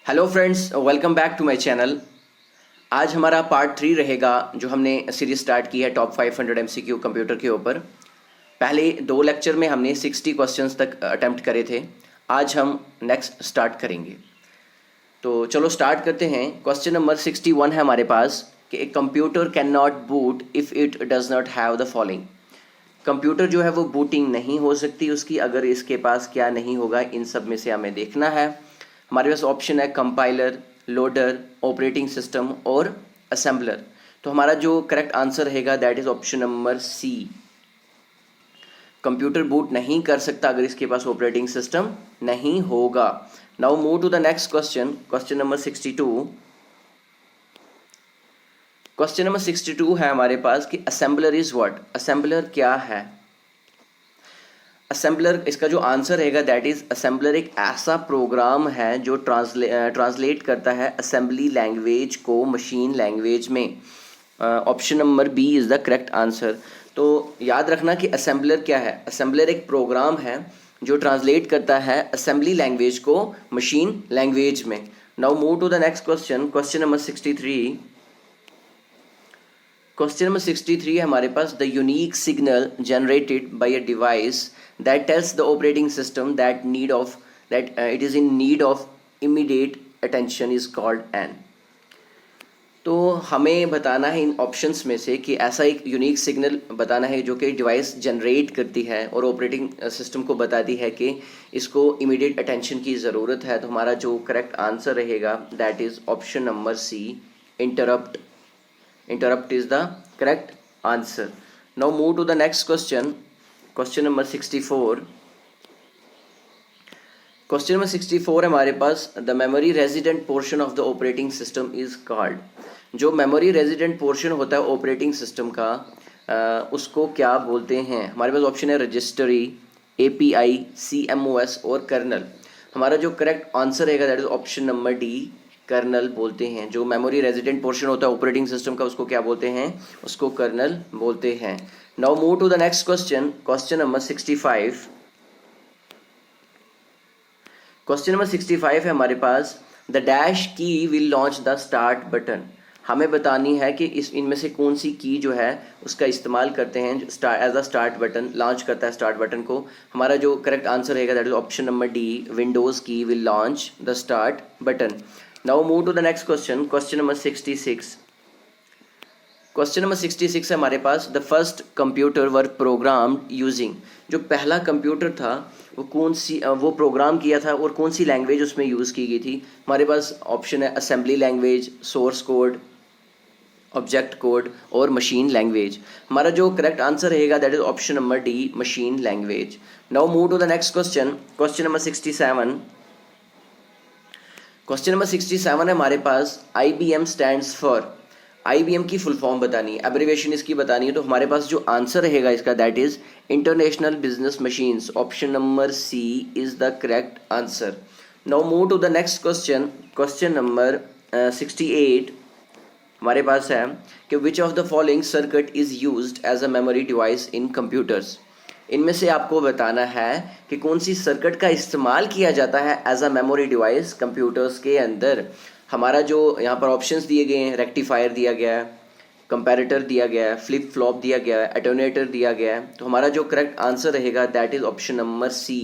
Hello friends, welcome back to my channel. आज हमारा part 3 रहेगा जो हमने सीरीज स्टार्ट की है टॉप 500 एमसीक्यू कंप्यूटर के ऊपर। पहले 2 लेक्चर में हमने 60 क्वेश्चंस तक अटेम्प्ट करे थे। आज हम नेक्स्ट स्टार्ट करेंगे, तो चलो स्टार्ट करते हैं। क्वेश्चन नंबर 61 है हमारे पास कि एक computer can not boot if it does not have the following. Computer जो है वो बूटिंग नहीं हो सकती उसकी अगर इसके पास क्या नहीं होगा, इन सब में से हमें देखना है। हमारे पास ऑप्शन है कंपाइलर, लोडर, ऑपरेटिंग सिस्टम और असेंबलर। तो हमारा जो करेक्ट आंसर रहेगा that is option number C. Computer boot नहीं कर सकता अगर इसके पास ऑपरेटिंग सिस्टम नहीं होगा। Now move to the next question, question number 62। Question number 62 है हमारे पास कि असेंबलर इज व्हाट। असेंबलर क्या है? असेंबलर, इसका जो आंसर रहेगा दैट इज असेंबलर एक ऐसा प्रोग्राम है जो ट्रांसलेट करता है असेंबली लैंग्वेज को मशीन लैंग्वेज में। Option number B is the correct answer. तो याद रखना कि असेंबलर क्या है। असेंबलर एक प्रोग्राम है जो ट्रांसलेट करता है असेंबली लैंग्वेज को मशीन लैंग्वेज में। Now move to the next question, question number 63। Question number 63 है हमारे पास the unique signal generated by a device that tells the operating system that it is in need of immediate attention is called an। तो हमें बताना है इन options में से कि ऐसा एक यूनिक सिग्नल बताना है जो कि डिवाइस जनरेट करती है और ऑपरेटिंग सिस्टम को बताती है कि इसको इमीडिएट अटेंशन की ज़रूरत है। तो हमारा जो करेक्ट आंसर रहेगा that is option number C, interrupt. Interrupt is the correct answer. Now move to the next question, question number 64। Question number 64 है हमारे पास the memory resident portion of the operating system is called. जो memory resident portion होता है operating system का उसको क्या बोलते हैं? हमारे पास ऑप्शन है रजिस्टरी, एपीआई, सीएमओएस और कर्नल। हमारा जो करेक्ट आंसर रहेगा that is option number D, kernel बोलते हैं। जो मेमोरी रेजिडेंट पोर्शन होता है ऑपरेटिंग सिस्टम का उसको क्या बोलते हैं? उसको कर्नल बोलते हैं। Now move to the next question, question number 65। Question number 65 है हमारे पास the dash key will launch the start button. हमें बतानी है कि इनमें से कौन सी की जो है उसका इस्तेमाल करते हैं as a start button, launch करता है स्टार्ट बटन को। हमारा जो करेक्ट आंसर रहेगा that is option number D, Windows key will launch the start button. Now move to the next question, question number 66। Question number 66 है हमारे पास the first computer were programmed using. जो पहला computer था वो कौन सी वो प्रोग्राम किया था और कौन सी लैंग्वेज उसमें यूज़ की गई थी? हमारे पास ऑप्शन है assembly language, source code, object code और मशीन लैंग्वेज। हमारा जो करेक्ट आंसर रहेगा that is option number D, machine language. Now move to the next question, question number 67। Question number 67 है हमारे पास IBM स्टैंड्स फॉर। IBM की full form बतानी है, एब्रिविएशन इसकी बतानी है। तो हमारे पास जो आंसर रहेगा इसका that is international business machines. Option number C is the correct answer. Now move to the next question, question number 68 हमारे पास है कि which of the following circuit is used as a memory device in computers. इनमें से आपको बताना है कि कौन सी सर्किट का इस्तेमाल किया जाता है as a memory device computers के अंदर। हमारा जो यहाँ पर ऑप्शंस दिए गए हैं, रेक्टिफायर दिया गया है, कंपैरेटर दिया गया है, फ्लिप फ्लॉप दिया गया है, एटोनेटर दिया गया है। तो हमारा जो करेक्ट आंसर रहेगा that is option number C,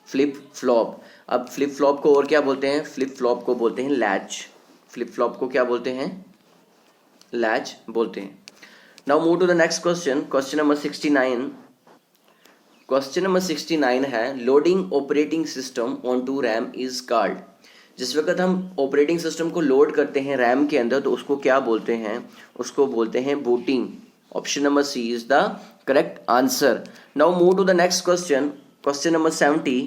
flip flop. अब फ्लिप फ्लॉप को और क्या बोलते हैं? फ्लिप फ्लॉप को बोलते हैं लैच। फ्लिप फ्लॉप को क्या बोलते हैं? लैच बोलते हैं। Now move to the next question, question number 69। Question number 69 है loading operating system on to RAM is called. जिस वक्त हम ऑपरेटिंग सिस्टम को लोड करते हैं रैम के अंदर तो उसको क्या बोलते हैं? उसको बोलते हैं booting. Option number C is the correct answer. Now move to the next question, question number 70।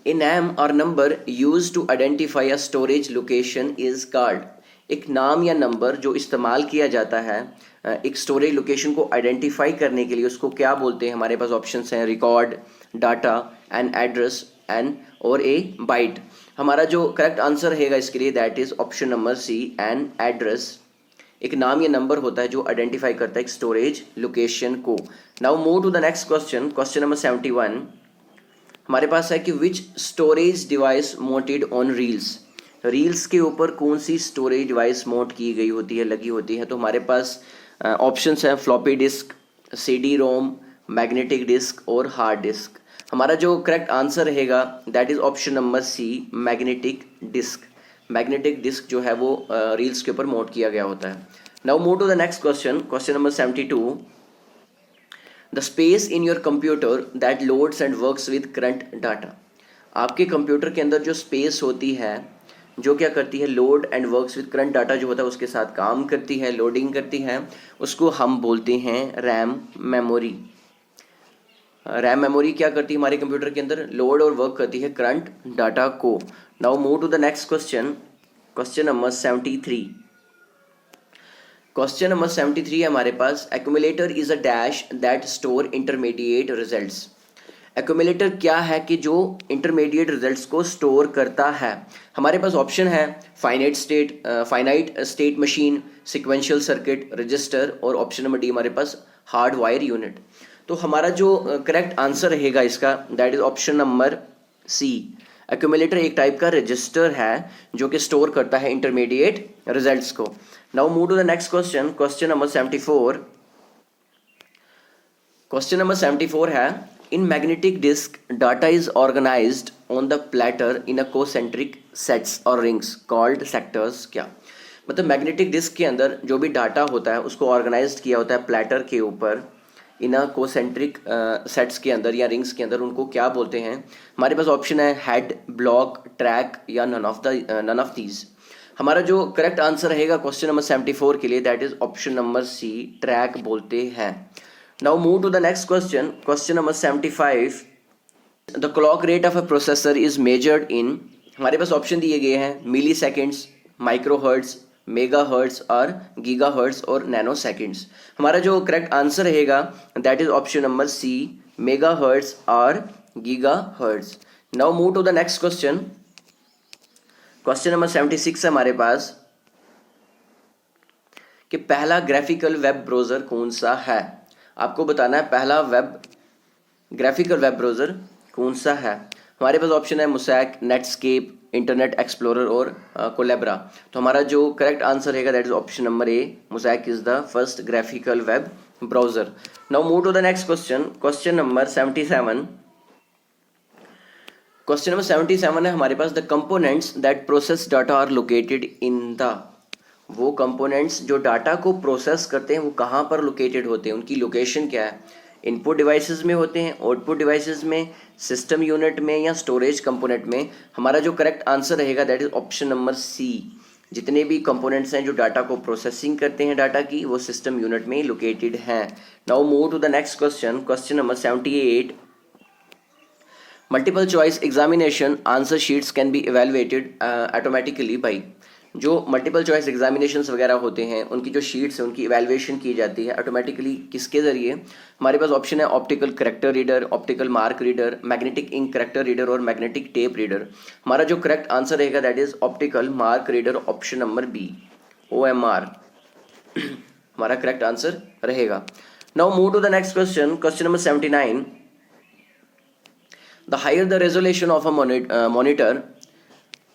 A name or number use to identify a storage location is called. एक नाम या नंबर जो इस्तेमाल किया जाता है एक स्टोरेज लोकेशन को आइडेंटिफाई करने के लिए उसको क्या बोलते हैं? हमारे पास ऑप्शंस हैं record, data, an address, an और ए बाइट। हमारा जो करेक्ट आंसर रहेगा इसके लिए that is option number C, an address. एक नाम या नंबर होता है जो आइडेंटिफाई करता है एक स्टोरेज लोकेशन को। Now move to the next question, question number 71। हमारे पास है कि which storage device mounted on reels, reels के ऊपर कौन सी स्टोरेज डिवाइस माउंट की गई होती है, लगी होती है। तो हमारे पास ऑप्शंस हैं floppy disk, CD ROM, magnetic disk और हार्ड डिस्क। हमारा जो करेक्ट आंसर रहेगा that is option number C, magnetic disk. Magnetic disk जो है वो रील्स के ऊपर माउंट किया गया होता है। Now move to the next question, question number 72। The space in your computer that loads and works with current data, आपके कंप्यूटर के अंदर जो स्पेस होती है जो क्या करती है, load and works with current data जो होता है उसके साथ काम करती है, लोडिंग करती है, उसको हम बोलते हैं रैम मेमोरी। रैम मेमोरी क्या करती है हमारे कंप्यूटर के अंदर, लोड और वर्क करती है करंट डाटा को। Now move to the next question, question number 73। Question number 73 है हमारे पास, accumulator is a dash that store intermediate results. Accumulator क्या है कि जो इंटरमीडिएट रिजल्ट्स को स्टोर करता है। हमारे पास ऑप्शन है finite state machine, sequential circuit, register और ऑप्शन नंबर डी हमारे पास हार्ड वायर यूनिट। तो हमारा जो करेक्ट आंसर रहेगा इसका that is option number C. Accumulator एक टाइप का रजिस्टर है जो कि स्टोर करता है इंटरमीडिएट रिजल्ट्स को। Now move to the next question, question number 74। Question number 74 है, in magnetic disk data is organised on the platter in a concentric sets और रिंग्स कॉल्ड सेक्टर्स। क्या मतलब मैग्नेटिक डिस्क के अंदर जो भी डाटा होता है उसको ऑर्गेनाइज्ड किया होता है प्लेटर के ऊपर इन अ कोसेंट्रिक सेट्स के अंदर या रिंग्स के अंदर, उनको क्या बोलते हैं। हमारे पास ऑप्शन है हेड, ब्लॉक, ट्रैक या नन ऑफ दीज। हमारा जो करेक्ट आंसर रहेगा क्वेश्चन नंबर 74 के लिए that is option number C, track बोलते हैं। Now move to the next question, question number 75। The clock rate of a processor is measured in, हमारे पास ऑप्शन दिए गए हैं milliseconds, microhertz, megahertz और गीगा हर्ट्स और nanoseconds. हमारा जो करेक्ट आंसर रहेगा that is option number C, megahertz और gigahertz. Now move to the next question, question number 76 है हमारे पास कि पहला ग्राफिकल वेब ब्राउजर कौन सा है। आपको बताना है पहला ग्राफिकल वेब ब्राउजर कौन सा है। हमारे पास ऑप्शन है मोज़ैक, नेटस्केप, इंटरनेट एक्सप्लोरर और कोलैबरा। तो हमारा जो करेक्ट आंसर रहेगा that is option number A, Mosaic is the first graphical web browser. Now move to the next question, question number 77। Question number 77 है हमारे पास, the components that process data are located in the, वो components जो data को process करते हैं वो कहाँ पर लोकेटेड होते हैं, उनकी लोकेशन क्या है। इनपुट डिवाइसेस में होते हैं, आउटपुट डिवाइसेस में, सिस्टम यूनिट में या स्टोरेज कंपोनेंट में। हमारा जो करेक्ट आंसर रहेगा that is option number C, जितने भी कंपोनेंट्स हैं जो डाटा को प्रोसेसिंग करते हैं डाटा की, वो सिस्टम यूनिट में लोकेटेड हैं। Now move to the next question, question number 78। Multiple choice examination answer sheets can be evaluated automatically by, जो मल्टीपल चॉइस एग्जामिनेशंस वगैरह होते हैं उनकी जो शीट्स है उनकी इवैल्यूएशन की जाती है ऑटोमेटिकली किसके ज़रिए। हमारे पास ऑप्शन है optical character reader, optical mark reader, magnetic ink character reader और मैग्नेटिक टेप रीडर। हमारा जो करेक्ट आंसर रहेगा that is optical mark reader, option number B, OMR हमारा करेक्ट आंसर रहेगा। Now move to the next question, question number 79। The higher the resolution of a monitor,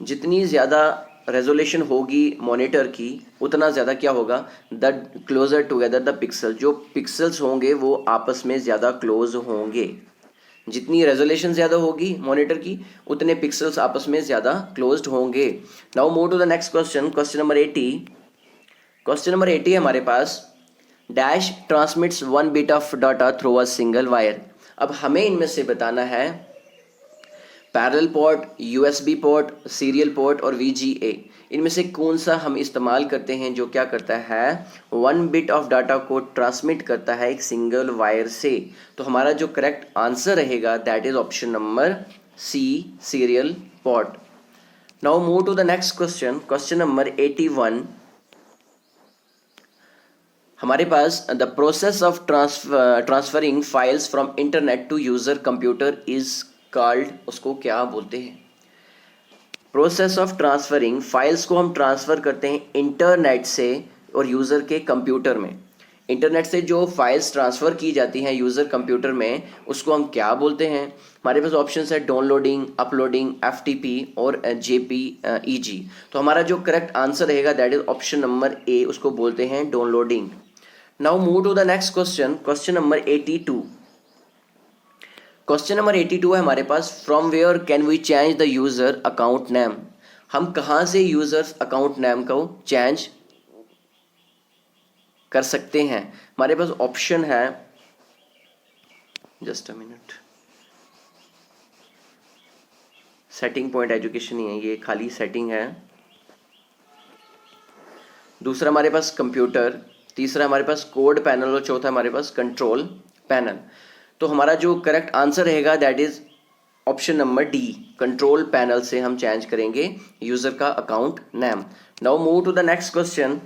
जितनी ज़्यादा resolution होगी monitor की उतना ज़्यादा क्या होगा, the closer together the pixel, जो पिक्सल्स होंगे वो आपस में ज़्यादा क्लोज होंगे। जितनी रेजोल्यूशन ज़्यादा होगी मॉनिटर की उतने पिक्सल्स आपस में ज़्यादा क्लोज्ड होंगे। Now move to the next question, question number 80। Question number 80 है हमारे पास, dash transmits 1 bit of data through a single wire. अब हमें इनमें से बताना है parallel port, USB port, serial port और VGA, इनमें से कौन सा हम इस्तेमाल करते हैं जो क्या करता है 1 बिट ऑफ डाटा को ट्रांसमिट करता है एक सिंगल वायर से। तो हमारा जो करेक्ट आंसर रहेगा that is option number C, serial port. Now move to the next question, question number 81। हमारे पास the process of transferring files from internet to user computer is called, उसको क्या बोलते हैं। प्रोसेस ऑफ ट्रांसफरिंग फाइल्स को हम transfer करते हैं इंटरनेट से और यूज़र के कंप्यूटर में। इंटरनेट से जो फाइल्स ट्रांसफ़र की जाती हैं यूज़र कंप्यूटर में उसको हम क्या बोलते हैं? हमारे पास ऑप्शन है डाउनलोडिंग, अपलोडिंग, FTP और JPEG। तो हमारा जो करेक्ट आंसर रहेगा that is option number A, उसको बोलते हैं downloading. Now move to the next question, question number 82। Question number 82 है हमारे पास, from where can we change the user account name. हम कहाँ से यूज़र्स अकाउंट नेम को चेंज कर सकते हैं? हमारे पास ऑप्शन है, just a minute, setting point education ही है ये, खाली सेटिंग है। दूसरा हमारे पास कंप्यूटर, तीसरा हमारे पास कोड पैनल और चौथा हमारे पास कंट्रोल पैनल। तो हमारा जो करेक्ट आंसर रहेगा that is option number D, control panel से हम चेंज करेंगे यूजर का account name. Now move to the next question.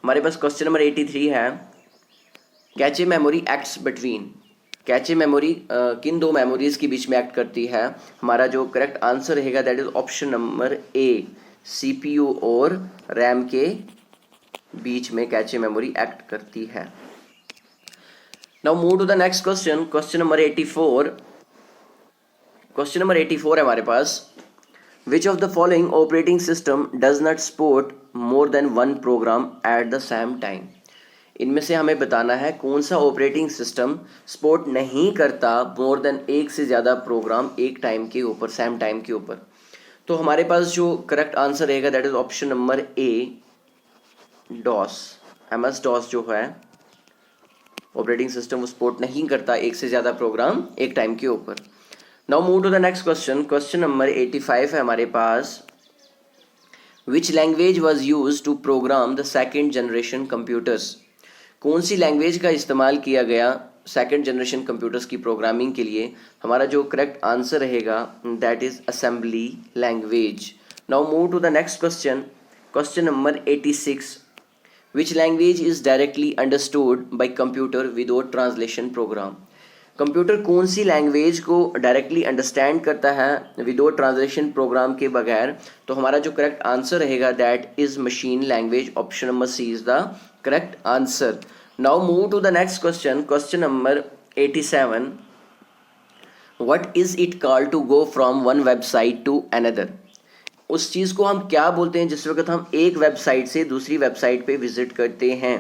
हमारे पास क्वेश्चन नंबर 83 है, cache memory acts between. Cache memory किन दो मेमोरीज के बीच में एक्ट करती है? हमारा जो करेक्ट आंसर रहेगा that is option number A, CPU और रैम के बीच में कैचे मेमोरी एक्ट करती है। Now move to the next question, question number 84। Question number 84 है हमारे पास, which of the following operating system does not support more than one program at the same time. इनमें से हमें बताना है कौन सा ऑपरेटिंग सिस्टम सपोर्ट नहीं करता मोर देन एक से ज़्यादा प्रोग्राम एक टाइम के ऊपर, सेम टाइम के ऊपर। तो हमारे पास जो करेक्ट आंसर रहेगा that is option number A, DOS. MS DOS जो है ऑपरेटिंग सिस्टम वो सपोर्ट नहीं करता एक से ज़्यादा प्रोग्राम एक टाइम के ऊपर। Now move to the next question, question number 85 है हमारे पास, which language was use to program the second generation computers. कौन सी लैंग्वेज का इस्तेमाल किया गया सेकेंड जनरेशन कंप्यूटर्स की प्रोग्रामिंग के लिए? हमारा जो करेक्ट आंसर रहेगा that is assembly language. Now move to the next question, question number 86, which language is directly understood by computer without translation program. Computer कौन सी लैंग्वेज को डायरेक्टली अंडरस्टैंड करता है विदाउट ट्रांसलेशन प्रोग्राम के बगैर? तो हमारा जो करेक्ट आंसर रहेगा that is machine language, option number C is the correct answer. Now move to the next question, question number 87, what is it called to go from one website to another. उस चीज़ को हम क्या बोलते हैं जिस वक्त हम एक वेबसाइट से दूसरी वेबसाइट पे विजिट करते हैं,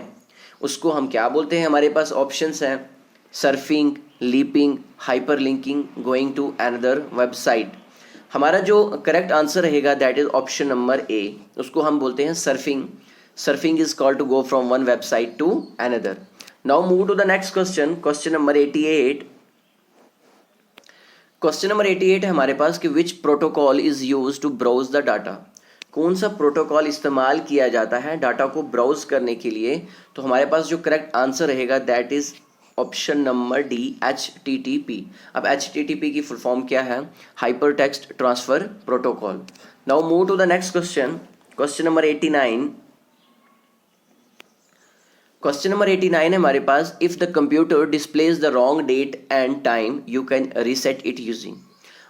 उसको हम क्या बोलते हैं? हमारे पास ऑप्शंस हैं, surfing, leaping, hyperlinking, going to another website. हमारा जो करेक्ट आंसर रहेगा that is option number A, उसको हम बोलते हैं surfing. Surfing is called to go from one website to another. Now move to the next question, question number 88। Question number 88 है हमारे पास कि which protocol is use to browse the data. कौन सा प्रोटोकॉल इस्तेमाल किया जाता है डाटा को ब्राउज करने के लिए? तो हमारे पास जो करेक्ट आंसर रहेगा that is option number D, HTTP। अब HTTP की फुल फॉर्म क्या है? Hypertext transfer protocol. Now move to the next question, question number 89। Question number 89 है हमारे पास, if the computer displays the wrong date and time you can reset it using.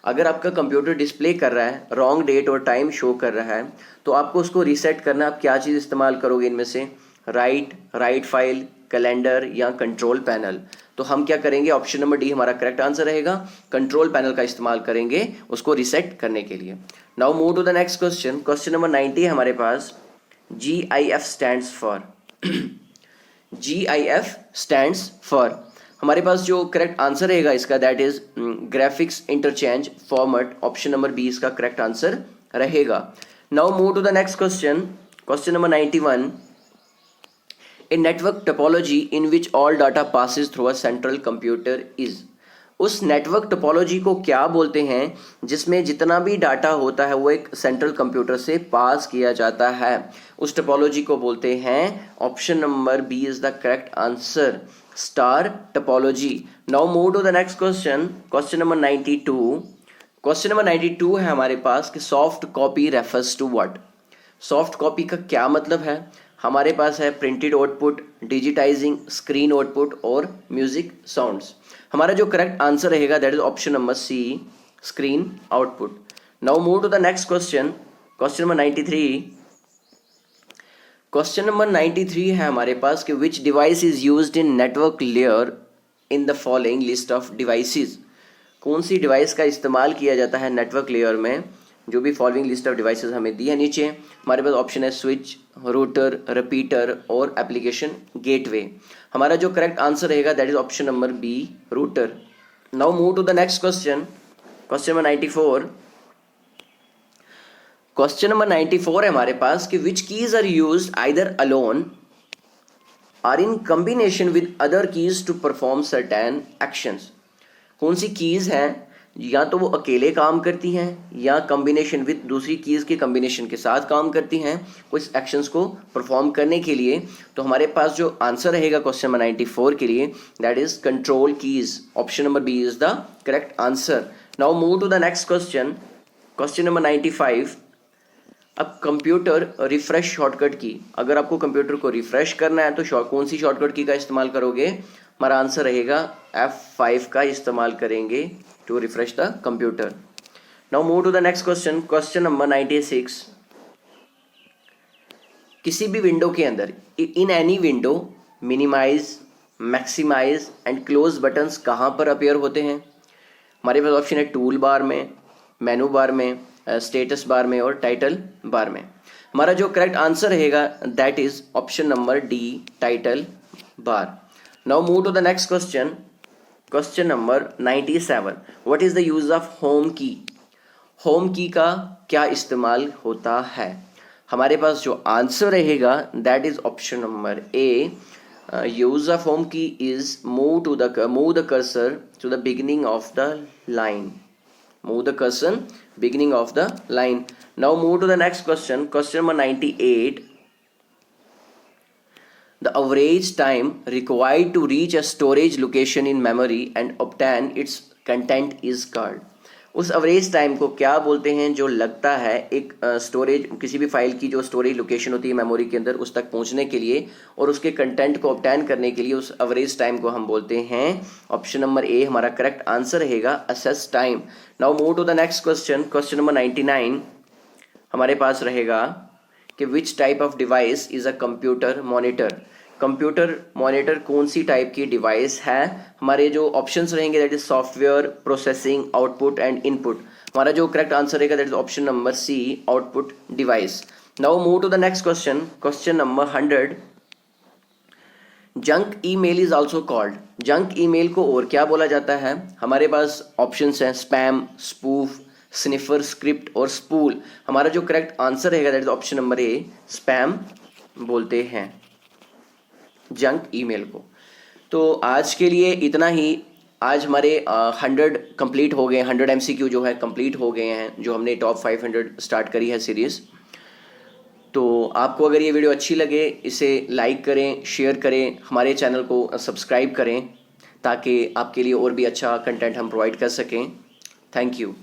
अगर आपका computer display कर रहा है, रॉन्ग डेट और time show कर रहा है, तो आपको उसको रीसेट करना, आप क्या चीज़ इस्तेमाल करोगे इनमें से? राइट फाइल, कैलेंडर या कंट्रोल पैनल। तो हम क्या करेंगे? ऑप्शन नंबर डी हमारा करेक्ट आंसर रहेगा, कंट्रोल पैनल का इस्तेमाल करेंगे उसको रीसेट करने के लिए। Now move to the next question, question number 90 है हमारे पास, GIF stands for. GIF stands for, हमारे पास जो करेक्ट आंसर रहेगा इसका that is graphics interchange format, option number B इसका करेक्ट आंसर रहेगा। Now move to the next question, question number 91, a network topology in which all data passes through a central computer is. उस network topology को क्या बोलते हैं जिसमें जितना भी डाटा होता है वो एक सेंट्रल कंप्यूटर से पास किया जाता है? उस टोपोलॉजी को बोलते हैं, option number B is the correct answer, star topology. Now move to the next question, question number 92। Question number 92 है हमारे पास कि soft copy refers to what. Soft copy का क्या मतलब है? हमारे पास है printed output, digitising, screen output और म्यूजिक साउंड्स। हमारा जो करेक्ट आंसर रहेगा that is option number C, screen output. Now move to the next question, question number 93। Question number 93 है हमारे पास कि विच device is used in network layer in the following list of devices. कौन सी device का इस्तेमाल किया जाता है नेटवर्क लेयर में, जो भी फॉलोइंग लिस्ट ऑफ डिवाइसेस हमें दी है नीचे। हमारे पास ऑप्शन है स्विच, रूटर, रिपीटर और एप्लीकेशन गेटवे। हमारा जो करेक्ट आंसर रहेगा that is option number B, router. Now move to the next question, question number 94। Question number 94 है हमारे पास कि which keys are used either alone or in combination with other keys to perform certain actions. कौन सी keys हैं या तो वो अकेले काम करती हैं या कॉम्बिनेशन विद दूसरी कीज के कॉम्बिनेशन के साथ काम करती हैं कुछ एक्शंस को परफॉर्म करने के लिए। तो हमारे पास जो आंसर रहेगा क्वेश्चन नंबर 94 के लिए that is control keys. Option number B is the correct answer. Now move to the next question, question number 95। अब कंप्यूटर रिफ्रेश शॉर्टकट की, अगर आपको कंप्यूटर को रिफ्रेश करना है तो कौन सी शॉर्टकट की का इस्तेमाल करोगे? हमारा आंसर रहेगा F5 का इस्तेमाल करेंगे to refresh the computer. Now move to the next question, question number 96। किसी भी विंडो के अंदर, in any window, minimise, maximise and close buttons कहाँ पर अपेयर होते हैं? हमारे पास ऑप्शन है टूल बार में, मेनू बार में, स्टेटस बार में और टाइटल बार में। हमारा जो करेक्ट आंसर रहेगा that is option number D, title bar. Now move to the next question, question number 97। What is the use of home key? Home key का क्या इस्तेमाल होता है? हमारे पास जो आंसर रहेगा that is option number A, use of home key is move the cursor to the beginning of the line. Move the cursor beginning of the line. Now move to the next question, question number 98. The average time required to reach a storage location in memory and obtain its content is called. उस average time को क्या बोलते हैं जो लगता है एक storage, किसी भी फाइल की जो स्टोरेज लोकेशन होती है मेमोरी के अंदर उस तक पहुंचने के लिए और उसके कंटेंट को ऑब्टेन करने के लिए, उस एवरेज टाइम को हम बोलते हैं ऑप्शन नंबर ए। हमारा करेक्ट आंसर रहेगा access time. Now move to the next question, question number 99 हमारे पास रहेगा कि which type of device is a computer monitor. Computer monitor कौन सी टाइप की डिवाइस है? हमारे जो ऑप्शंस रहेंगे that is software, processing, output and input. हमारा जो करेक्ट आंसर रहेगा that is option number C, output device. Now move to the next question, question number 100। Junk email is also called. Junk email को और क्या बोला जाता है? हमारे पास ऑप्शंस हैं स्पैम, स्पूफ, स्निफर, स्क्रिप्ट और स्पूल। हमारा जो करेक्ट आंसर रहेगा that is option number A, spam बोलते हैं जंक ईमेल को। तो आज के लिए इतना ही। आज हमारे 100 कंप्लीट हो गए, 100 MCQ जो है कंप्लीट हो गए हैं, जो हमने टॉप 500 स्टार्ट करी है सीरीज़। तो आपको अगर ये वीडियो अच्छी लगे इसे लाइक करें, शेयर करें, हमारे चैनल को सब्सक्राइब करें ताकि आपके लिए और भी अच्छा कंटेंट हम प्रोवाइड कर सकें। Thank you.